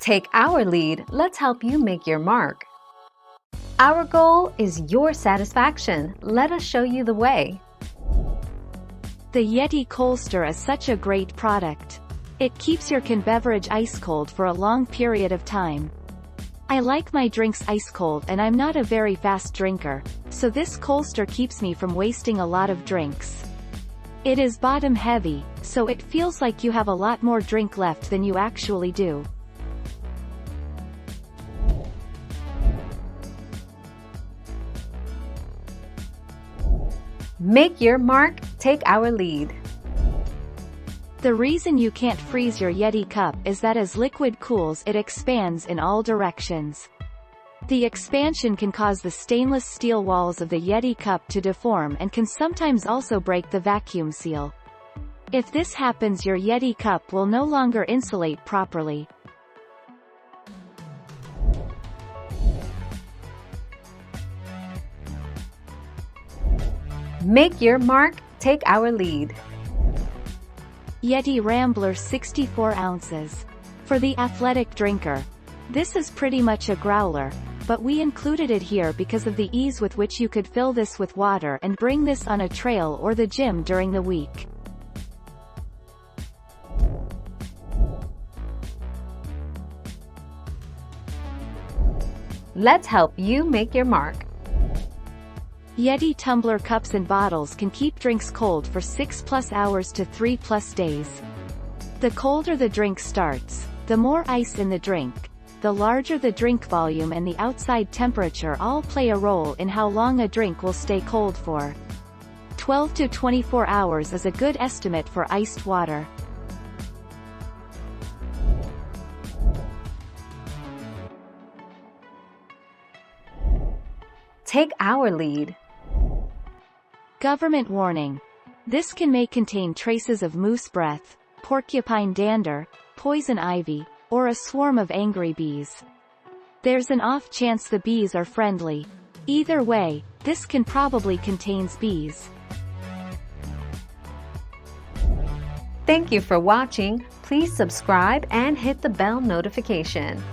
Take our lead, let's help you make your mark. Our goal is your satisfaction. Let us show you the way. The Yeti Colster is such a great product. It keeps your beverage ice cold for a long period of time. I like my drinks ice cold and I'm not a very fast drinker, so this Colster keeps me from wasting a lot of drinks. It is bottom heavy, so it feels like you have a lot more drink left than you actually do. Make your mark, take our lead. The reason you can't freeze your Yeti cup is that as liquid cools it expands in all directions. The expansion can cause the stainless steel walls of the Yeti cup to deform and can sometimes also break the vacuum seal. If this happens, your Yeti cup will no longer insulate properly. Make your mark, take our lead. Yeti Rambler 64 ounces. For the athletic drinker. This is pretty much a growler, but we included it here because of the ease with which you could fill this with water and bring this on a trail or the gym during the week. Let's help you make your mark. Yeti tumbler cups and bottles can keep drinks cold for 6+ hours to 3+ days. The colder the drink starts, the more ice in the drink, the larger the drink volume and the outside temperature all play a role in how long a drink will stay cold for. 12 to 24 hours is a good estimate for iced water. Take our lead. Government warning. This may contain traces of moose breath, porcupine dander, poison ivy, or a swarm of angry bees. There's an off chance the bees are friendly. Either way, this can probably contains bees. Thank you for watching. Please subscribe and hit the bell notification.